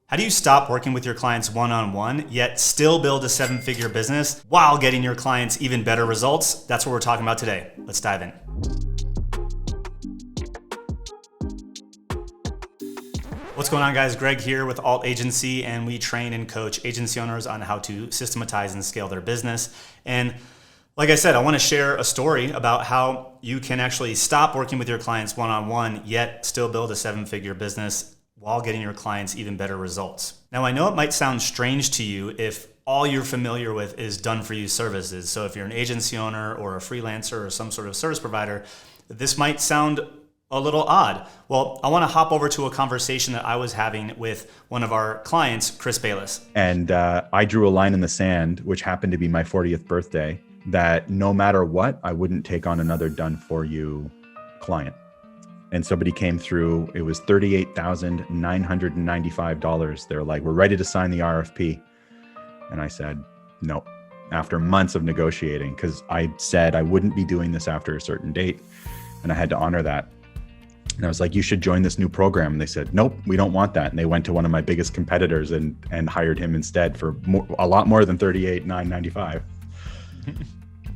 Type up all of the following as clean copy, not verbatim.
How do you stop working with your clients one-on-one, yet still build a seven-figure business while getting your clients even better results? That's what we're talking about today. Let's dive in. What's going on, guys? Greg here with Alt Agency, and we train and coach agency owners on how to systematize and scale their business. And like I said, I want to share a story about how you can actually stop working with your clients one-on-one, yet still build a seven-figure business while getting your clients even better results. Now, I know it might sound strange to you if all you're familiar with is done-for-you services. So if you're an agency owner or a freelancer or some sort of service provider, this might sound a little odd. Well, I want to hop over to a conversation that I was having with one of our clients, Chris Bayless. And I drew a line in the sand, which happened to be my 40th birthday, that no matter what, I wouldn't take on another done-for-you client. And somebody came through, it was $38,995. They're like, we're ready to sign the RFP. And I said, no, after months of negotiating, because I said I wouldn't be doing this after a certain date. And I had to honor that. And I was like, you should join this new program. And they said, nope, we don't want that. And they went to one of my biggest competitors and hired him instead for a lot more than $38,995.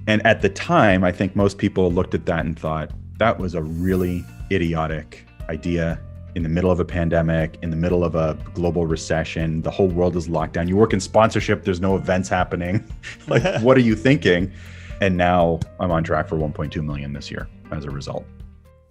And at the time, I think most people looked at that and thought, that was a really idiotic idea in the middle of a pandemic, in the middle of a global recession. The whole world is locked down. You work in sponsorship, there's no events happening. Like, what are you thinking? And now I'm on track for 1.2 million this year as a result.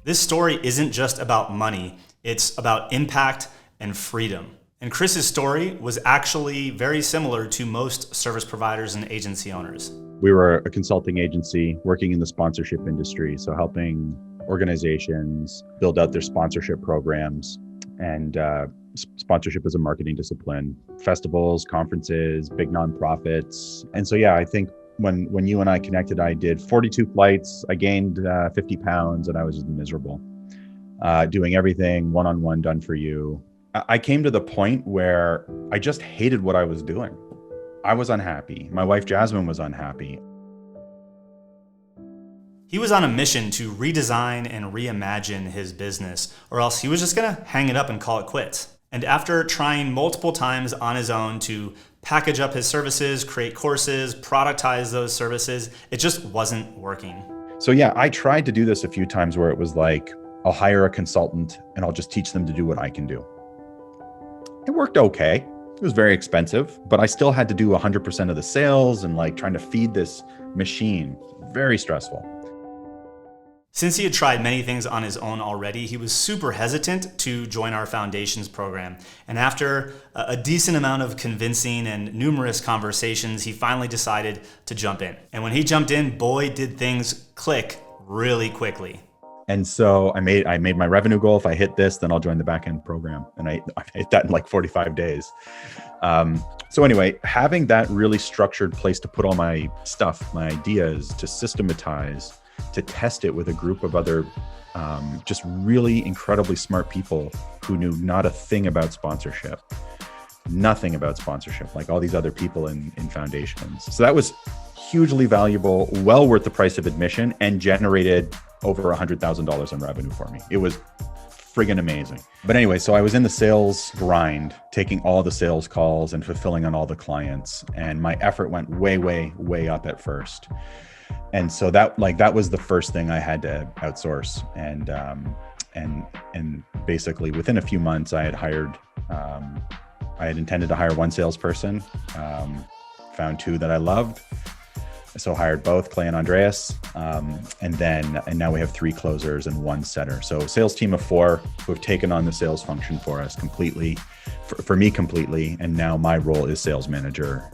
This story isn't just about money, it's about impact and freedom. And Chris's story was actually very similar to most service providers and agency owners. We were a consulting agency working in the sponsorship industry, so helping organizations build out their sponsorship programs. And sponsorship is a marketing discipline, festivals, conferences, big nonprofits. And so, yeah, I think when you and I connected, I did 42 flights, I gained 50 pounds, and I was miserable. Doing everything one-on-one, done for you. I came to the point where I just hated what I was doing. I was unhappy. My wife, Jasmine, was unhappy. He was on a mission to redesign and reimagine his business, or else he was just gonna hang it up and call it quits. And after trying multiple times on his own to package up his services, create courses, productize those services, it just wasn't working. So yeah, I tried to do this a few times where it was like, I'll hire a consultant and I'll just teach them to do what I can do. It worked okay. It was very expensive, but I still had to do 100% of the sales and like trying to feed this machine. Very stressful. Since he had tried many things on his own already, he was super hesitant to join our Foundations program. And after a decent amount of convincing and numerous conversations, he finally decided to jump in. And when he jumped in, boy, did things click really quickly. And so I made my revenue goal. If I hit this, then I'll join the backend program. And I hit that in like 45 days. So anyway, having that really structured place to put all my stuff, my ideas, to systematize, to test it with a group of other just really incredibly smart people who knew not a thing about sponsorship, nothing about sponsorship, like all these other people in Foundations. So that was hugely valuable, well worth the price of admission, and generated over $100,000 in revenue for me. It was friggin' amazing. But anyway, so I was in the sales grind, taking all the sales calls and fulfilling on all the clients. And my effort went way, way, way up at first. And so that was the first thing I had to outsource. And basically within a few months I had intended to hire one salesperson, found two that I loved. So hired both, Clay and Andreas, and now we have three closers and one setter. So sales team of 4 who have taken on the sales function for us completely, for me completely. And now my role is sales manager.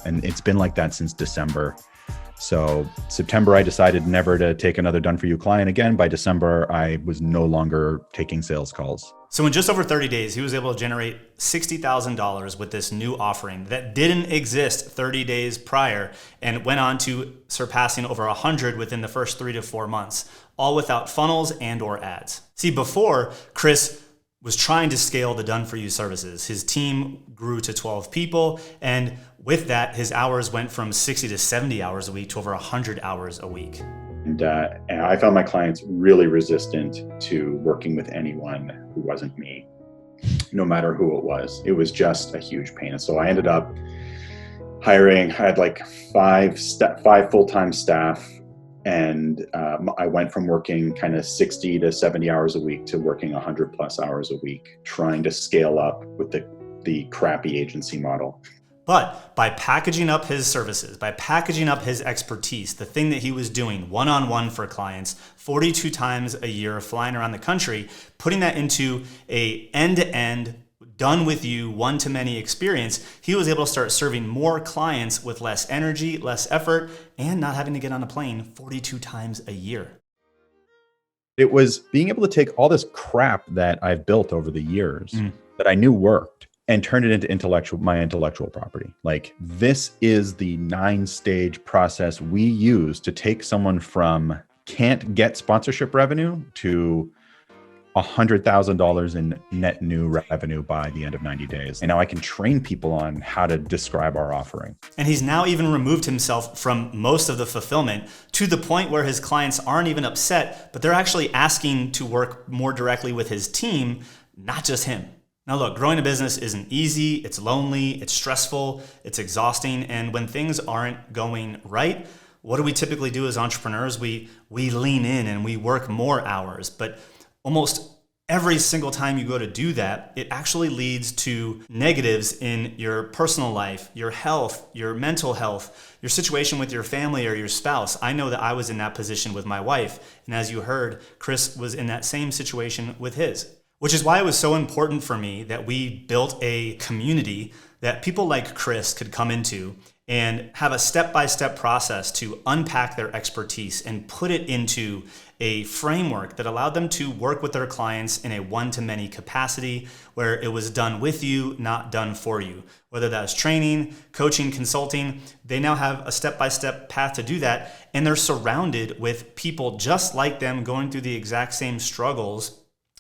And it's been like that since December. So September, I decided never to take another done-for-you client again. By December, I was no longer taking sales calls. So in just over 30 days, he was able to generate $60,000 with this new offering that didn't exist 30 days prior, and went on to surpassing over 100 within the first 3 to 4 months, all without funnels and or ads. See, before, Chris was trying to scale the done-for-you services. His team grew to 12 people, and with that, his hours went from 60 to 70 hours a week to over 100 hours a week. And I found my clients really resistant to working with anyone who wasn't me. no matter who it was. It was just a huge pain. And so I ended up hiring, I had like five full-time staff. And I went from working kind of 60 to 70 hours a week to working 100 plus hours a week, trying to scale up with the crappy agency model. But by packaging up his services, by packaging up his expertise, the thing that he was doing one-on-one for clients 42 times a year, flying around the country, putting that into a end-to-end, done with you, one-to-many experience, he was able to start serving more clients with less energy, less effort, and not having to get on a plane 42 times a year. It was being able to take all this crap that I've built over the years that I knew worked and turn it into my intellectual property. Like, this is the 9-stage process we use to take someone from can't get sponsorship revenue to $100,000 in net new revenue by the end of 90 days. And now I can train people on how to describe our offering. And he's now even removed himself from most of the fulfillment to the point where his clients aren't even upset, but they're actually asking to work more directly with his team, not just him. Now look, growing a business isn't easy, it's lonely, it's stressful, it's exhausting, and when things aren't going right, what do we typically do as entrepreneurs? We lean in and we work more hours, but almost every single time you go to do that, it actually leads to negatives in your personal life, your health, your mental health, your situation with your family or your spouse. I know that I was in that position with my wife, and as you heard, Chris was in that same situation with his. Which is why it was so important for me that we built a community that people like Chris could come into and have a step-by-step process to unpack their expertise and put it into a framework that allowed them to work with their clients in a one-to-many capacity where it was done with you, not done for you. Whether that's training, coaching, consulting, they now have a step-by-step path to do that, and they're surrounded with people just like them going through the exact same struggles,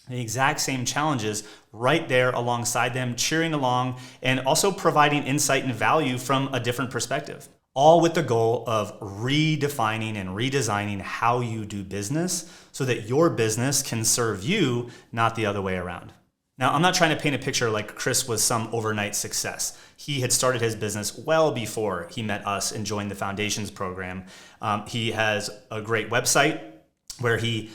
the exact same challenges right there alongside them, cheering along, and also providing insight and value from a different perspective. All with the goal of redefining and redesigning how you do business so that your business can serve you, not the other way around. Now, I'm not trying to paint a picture like Chris was some overnight success. He had started his business well before he met us and joined the Foundations program. He has a great website where he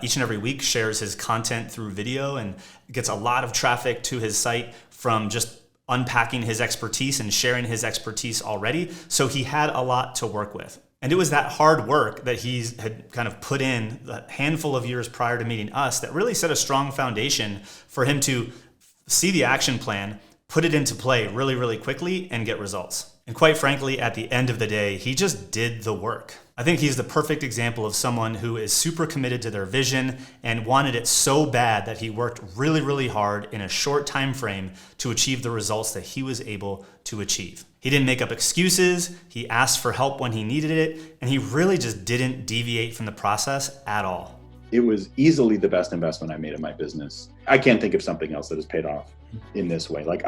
each and every week shares his content through video and gets a lot of traffic to his site from just unpacking his expertise and sharing his expertise already. So he had a lot to work with. And it was that hard work that he had kind of put in a handful of years prior to meeting us that really set a strong foundation for him to see the action plan, put it into play really, really quickly and get results. And quite frankly, at the end of the day, he just did the work. I think he's the perfect example of someone who is super committed to their vision and wanted it so bad that he worked really, really hard in a short time frame to achieve the results that he was able to achieve. He didn't make up excuses, he asked for help when he needed it, and he really just didn't deviate from the process at all. It was easily the best investment I made in my business. I can't think of something else that has paid off in this way. Like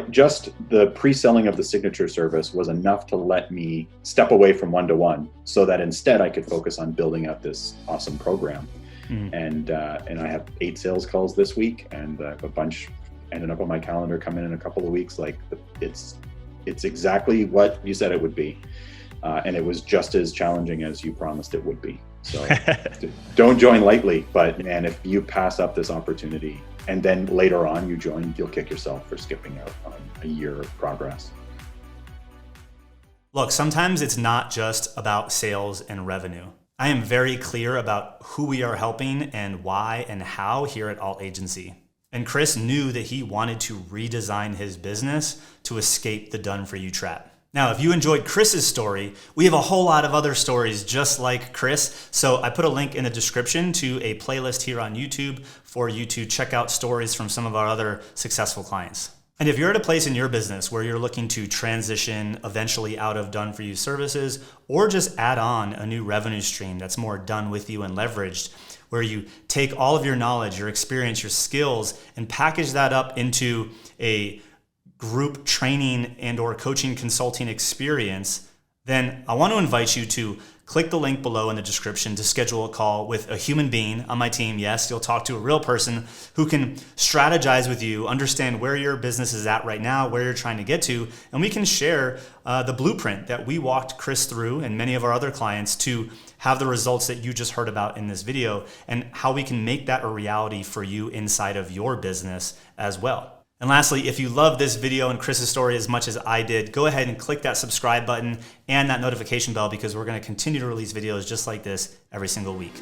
just the pre-selling of the signature service was enough to let me step away from one-to-one so that instead I could focus on building out this awesome program. And I have 8 sales calls this week and a bunch ended up on my calendar coming in a couple of weeks. Like it's exactly what you said it would be. And it was just as challenging as you promised it would be. So don't join lightly, but man, if you pass up this opportunity and then later on you join, you'll kick yourself for skipping out on a year of progress. Look, sometimes it's not just about sales and revenue. I am very clear about who we are helping and why and how here at Alt Agency. And Chris knew that he wanted to redesign his business to escape the done-for-you trap. Now, if you enjoyed Chris's story, we have a whole lot of other stories just like Chris. So I put a link in the description to a playlist here on YouTube for you to check out stories from some of our other successful clients. And if you're at a place in your business where you're looking to transition eventually out of done-for-you services or just add on a new revenue stream that's more done with you and leveraged, where you take all of your knowledge, your experience, your skills, and package that up into a group training and or coaching consulting experience, then I want to invite you to click the link below in the description to schedule a call with a human being on my team. Yes, you'll talk to a real person who can strategize with you, understand where your business is at right now, where you're trying to get to, and we can share the blueprint that we walked Chris through and many of our other clients to have the results that you just heard about in this video, and how we can make that a reality for you inside of your business as well. And lastly, if you love this video and Chris's story as much as I did, go ahead and click that subscribe button and that notification bell, because we're going to continue to release videos just like this every single week.